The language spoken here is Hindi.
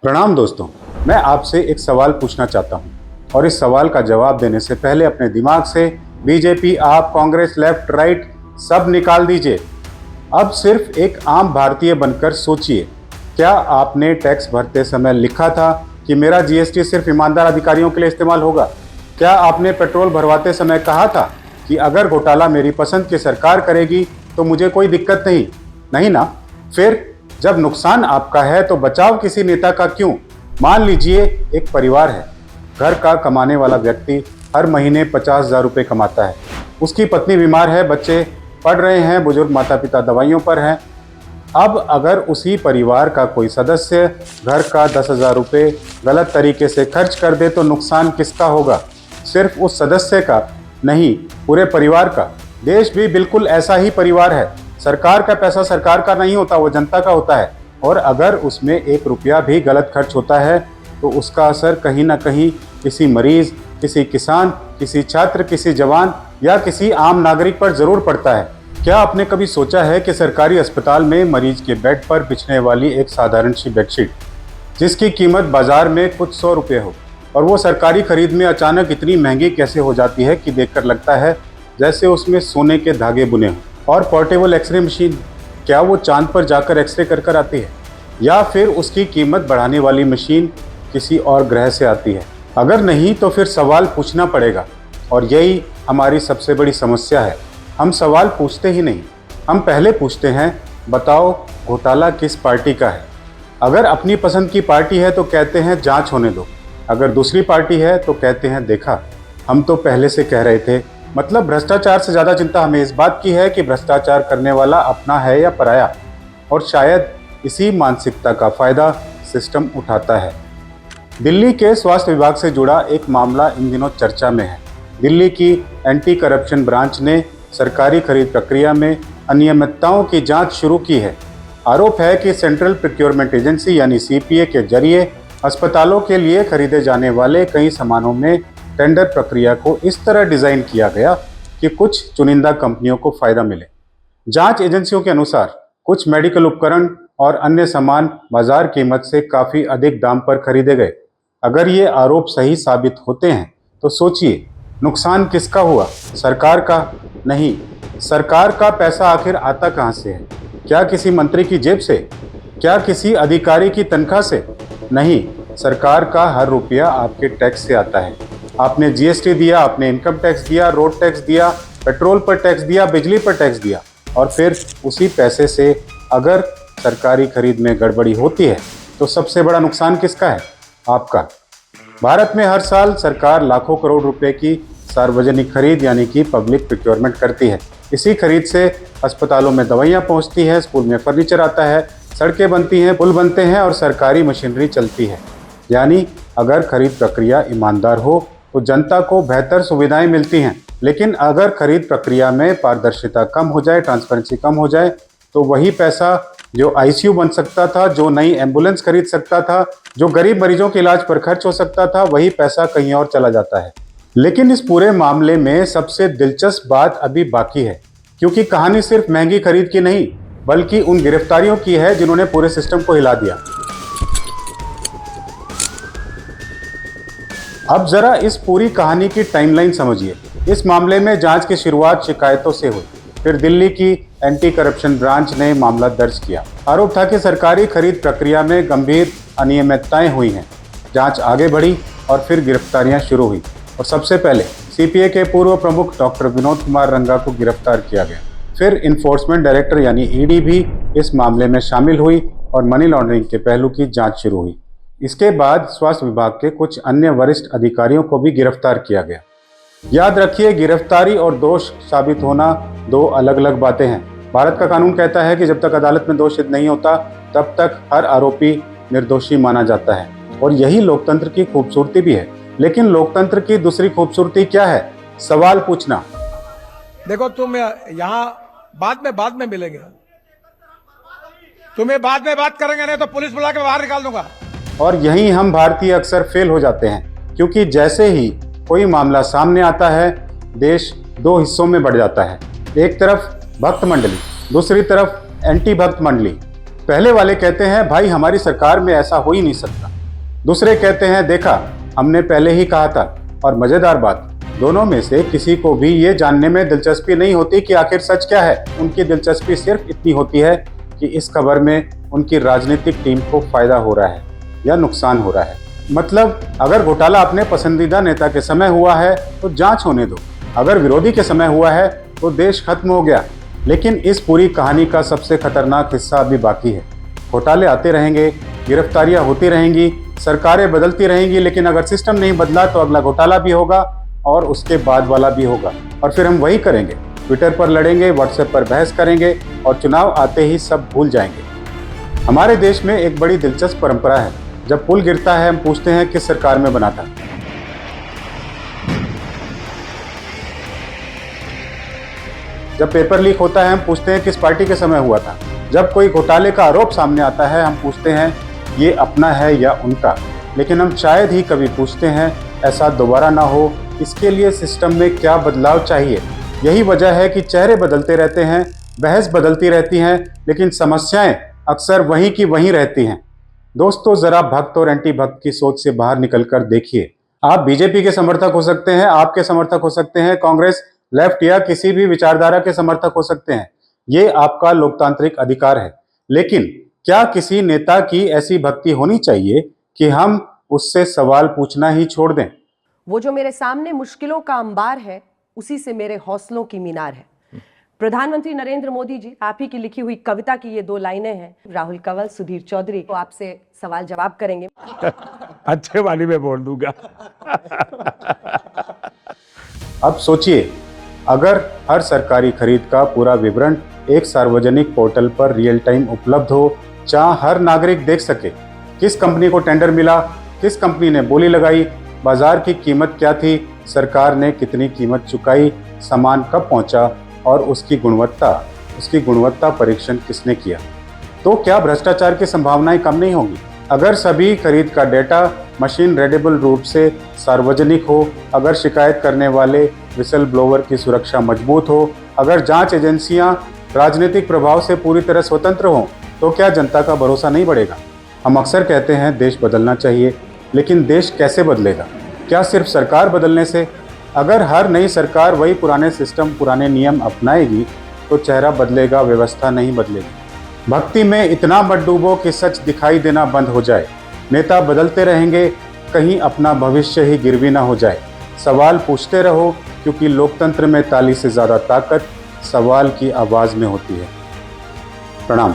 प्रणाम दोस्तों। मैं आपसे एक सवाल पूछना चाहता हूं और इस सवाल का जवाब देने से पहले अपने दिमाग से बीजेपी, आप, कांग्रेस, लेफ्ट, राइट सब निकाल दीजिए। अब सिर्फ एक आम भारतीय बनकर सोचिए, क्या आपने टैक्स भरते समय लिखा था कि मेरा जीएसटी सिर्फ ईमानदार अधिकारियों के लिए इस्तेमाल होगा? क्या आपने पेट्रोल भरवाते समय कहा था कि अगर घोटाला मेरी पसंद की सरकार करेगी तो मुझे कोई दिक्कत नहीं? नहीं ना। फिर जब नुकसान आपका है तो बचाव किसी नेता का क्यों? मान लीजिए एक परिवार है, घर का कमाने वाला व्यक्ति हर महीने 50,000 रुपये कमाता है। उसकी पत्नी बीमार है, बच्चे पढ़ रहे हैं, बुजुर्ग माता पिता दवाइयों पर हैं। अब अगर उसी परिवार का कोई सदस्य घर का 10,000 रुपये गलत तरीके से खर्च कर दे तो नुकसान किसका होगा? सिर्फ उस सदस्य का नहीं, पूरे परिवार का। देश भी बिल्कुल ऐसा ही परिवार है। सरकार का पैसा सरकार का नहीं होता, वो जनता का होता है। और अगर उसमें 1 रुपया भी गलत खर्च होता है तो उसका असर कहीं ना कहीं किसी मरीज, किसी किसान, किसी छात्र, किसी जवान या किसी आम नागरिक पर जरूर पड़ता है। क्या आपने कभी सोचा है कि सरकारी अस्पताल में मरीज के बेड पर बिछने वाली एक साधारण सी बेडशीट, जिसकी कीमत बाजार में कुछ 100 रुपये हो, और वो सरकारी खरीद में अचानक इतनी महंगी कैसे हो जाती है कि देखकर लगता है जैसे उसमें सोने के धागे बुने हों? और पोर्टेबल एक्सरे मशीन, क्या वो चांद पर जाकर एक्सरे कर आती है, या फिर उसकी कीमत बढ़ाने वाली मशीन किसी और ग्रह से आती है? अगर नहीं तो फिर सवाल पूछना पड़ेगा, और यही हमारी सबसे बड़ी समस्या है। हम सवाल पूछते ही नहीं, हम पहले पूछते हैं बताओ घोटाला किस पार्टी का है। अगर अपनी पसंद की पार्टी है तो कहते हैं जांच होने दो, अगर दूसरी पार्टी है तो कहते हैं देखा, हम तो पहले से कह रहे थे। मतलब भ्रष्टाचार से ज़्यादा चिंता हमें इस बात की है कि भ्रष्टाचार करने वाला अपना है या पराया, और शायद इसी मानसिकता का फ़ायदा सिस्टम उठाता है। दिल्ली के स्वास्थ्य विभाग से जुड़ा एक मामला इन दिनों चर्चा में है। दिल्ली की एंटी करप्शन ब्रांच ने सरकारी खरीद प्रक्रिया में अनियमितताओं की जांच शुरू की है। आरोप है कि सेंट्रल प्रोक्योरमेंट एजेंसी यानी सीपीए के जरिए अस्पतालों के लिए खरीदे जाने वाले कई सामानों में टेंडर प्रक्रिया को इस तरह डिज़ाइन किया गया कि कुछ चुनिंदा कंपनियों को फायदा मिले। जांच एजेंसियों के अनुसार कुछ मेडिकल उपकरण और अन्य सामान बाजार कीमत से काफ़ी अधिक दाम पर खरीदे गए। अगर ये आरोप सही साबित होते हैं तो सोचिए, नुकसान किसका हुआ? सरकार का? नहीं। सरकार का पैसा आखिर आता कहाँ से है? क्या किसी मंत्री की जेब से? क्या किसी अधिकारी की तनख्वाह से? नहीं, सरकार का हर रुपया आपके टैक्स से आता है। आपने जीएसटी दिया, आपने इनकम टैक्स दिया, रोड टैक्स दिया, पेट्रोल पर टैक्स दिया, बिजली पर टैक्स दिया, और फिर उसी पैसे से अगर सरकारी खरीद में गड़बड़ी होती है तो सबसे बड़ा नुकसान किसका है? आपका। भारत में हर साल सरकार लाखों करोड़ रुपए की सार्वजनिक खरीद यानी कि पब्लिक प्रोक्योरमेंट करती है। इसी खरीद से अस्पतालों में दवाइयाँ पहुँचती हैं, स्कूल में फर्नीचर आता है, सड़कें बनती हैं, पुल बनते हैं और सरकारी मशीनरी चलती है। यानी अगर खरीद प्रक्रिया ईमानदार हो तो जनता को बेहतर सुविधाएं मिलती हैं। लेकिन अगर खरीद प्रक्रिया में पारदर्शिता कम हो जाए, ट्रांसपेरेंसी कम हो जाए, तो वही पैसा जो आईसीयू बन सकता था, जो नई एम्बुलेंस खरीद सकता था, जो गरीब मरीजों के इलाज पर खर्च हो सकता था, वही पैसा कहीं और चला जाता है। लेकिन इस पूरे मामले में सबसे दिलचस्प बात अभी बाकी है, क्योंकि कहानी सिर्फ महंगी खरीद की नहीं बल्कि उन गिरफ्तारियों की है जिन्होंने पूरे सिस्टम को हिला दिया। अब जरा इस पूरी कहानी की टाइमलाइन समझिए। इस मामले में जांच की शुरुआत शिकायतों से हुई, फिर दिल्ली की एंटी करप्शन ब्रांच ने मामला दर्ज किया। आरोप था कि सरकारी खरीद प्रक्रिया में गंभीर अनियमितताएं हुई हैं। जांच आगे बढ़ी और फिर गिरफ्तारियां शुरू हुई, और सबसे पहले सीपीए के पूर्व प्रमुख डॉक्टर विनोद कुमार रंगा को गिरफ्तार किया गया। फिर इन्फोर्समेंट डायरेक्टर यानी ईडी भी इस मामले में शामिल हुई और मनी लॉन्ड्रिंग के पहलू की जाँच शुरू हुई। इसके बाद स्वास्थ्य विभाग के कुछ अन्य वरिष्ठ अधिकारियों को भी गिरफ्तार किया गया। याद रखिए, गिरफ्तारी और दोष साबित होना दो अलग अलग बातें हैं। भारत का कानून कहता है कि जब तक अदालत में दोष सिद्ध नहीं होता तब तक हर आरोपी निर्दोषी माना जाता है, और यही लोकतंत्र की खूबसूरती भी है। लेकिन लोकतंत्र की दूसरी खूबसूरती क्या है? सवाल पूछना। देखो, तुम यहाँ बाद में मिलेंगे, तुम्हें बाद में बात करेंगे, नहीं तो पुलिस बुला के बाहर निकाल दूंगा। और यहीं हम भारतीय अक्सर फेल हो जाते हैं, क्योंकि जैसे ही कोई मामला सामने आता है देश दो हिस्सों में बढ़ जाता है। एक तरफ भक्त मंडली, दूसरी तरफ एंटी भक्त मंडली। पहले वाले कहते हैं भाई हमारी सरकार में ऐसा हो ही नहीं सकता, दूसरे कहते हैं देखा हमने पहले ही कहा था। और मजेदार बात, दोनों में से किसी को भी ये जानने में दिलचस्पी नहीं होती कि आखिर सच क्या है। उनकी दिलचस्पी सिर्फ इतनी होती है कि इस खबर में उनकी राजनीतिक टीम को फायदा हो रहा है या नुकसान हो रहा है। मतलब अगर घोटाला अपने पसंदीदा नेता के समय हुआ है तो जांच होने दो, अगर विरोधी के समय हुआ है तो देश खत्म हो गया। लेकिन इस पूरी कहानी का सबसे खतरनाक हिस्सा अभी बाकी है। घोटाले आते रहेंगे, गिरफ्तारियां होती रहेंगी, सरकारें बदलती रहेंगी, लेकिन अगर सिस्टम नहीं बदला तो अगला घोटाला भी होगा और उसके बाद वाला भी होगा। और फिर हम वही करेंगे, ट्विटर पर लड़ेंगे, व्हाट्सएप पर बहस करेंगे और चुनाव आते ही सब भूल जाएंगे। हमारे देश में एक बड़ी दिलचस्प परंपरा है, जब पुल गिरता है हम पूछते हैं किस सरकार में बना था। जब पेपर लीक होता है हम पूछते हैं किस पार्टी के समय हुआ था। जब कोई घोटाले का आरोप सामने आता है हम पूछते हैं ये अपना है या उनका। लेकिन हम शायद ही कभी पूछते हैं ऐसा दोबारा ना हो, इसके लिए सिस्टम में क्या बदलाव चाहिए। यही वजह है कि चेहरे बदलते रहते हैं, बहस बदलती रहती हैं, लेकिन समस्याएं अक्सर वहीं की वहीं रहती हैं। दोस्तों, जरा भक्त और एंटी भक्त की सोच से बाहर निकलकर देखिए। आप बीजेपी के समर्थक हो सकते हैं, आपके समर्थक हो सकते हैं, कांग्रेस, लेफ्ट या किसी भी विचारधारा के समर्थक हो सकते हैं। ये आपका लोकतांत्रिक अधिकार है। लेकिन क्या किसी नेता की ऐसी भक्ति होनी चाहिए कि हम उससे सवाल पूछना ही छोड़ दें? वो जो मेरे सामने मुश्किलों का अंबार है, उसी से मेरे हौसलों की मीनार है। प्रधानमंत्री नरेंद्र मोदी जी, आप ही की लिखी हुई कविता की ये 2 लाइनें हैं। राहुल कंवल, सुधीर चौधरी को आपसे सवाल जवाब करेंगे। अच्छे वाली में बोल दूंगा। अब सोचिए, अगर हर सरकारी खरीद का पूरा विवरण एक सार्वजनिक पोर्टल पर रियल टाइम उपलब्ध हो, जहां हर नागरिक देख सके किस कंपनी को टेंडर मिला, किस कंपनी ने बोली लगाई, बाजार की कीमत क्या थी, सरकार ने कितनी कीमत चुकाई, सामान कब पहुंचा और उसकी गुणवत्ता परीक्षण किसने किया, तो क्या भ्रष्टाचार की संभावनाएं कम नहीं होंगी? अगर सभी खरीद का डेटा मशीन रीडेबल रूप से सार्वजनिक हो, अगर शिकायत करने वाले विसल ब्लोवर की सुरक्षा मजबूत हो, अगर जांच एजेंसियां राजनीतिक प्रभाव से पूरी तरह स्वतंत्र हों, तो क्या जनता का भरोसा नहीं बढ़ेगा? हम अक्सर कहते हैं देश बदलना चाहिए, लेकिन देश कैसे बदलेगा? क्या सिर्फ सरकार बदलने से? अगर हर नई सरकार वही पुराने सिस्टम, पुराने नियम अपनाएगी तो चेहरा बदलेगा, व्यवस्था नहीं बदलेगी। भक्ति में इतना मत डूबो कि सच दिखाई देना बंद हो जाए। नेता बदलते रहेंगे, कहीं अपना भविष्य ही गिरवी ना हो जाए। सवाल पूछते रहो, क्योंकि लोकतंत्र में ताली से ज़्यादा ताकत सवाल की आवाज़ में होती है। प्रणाम।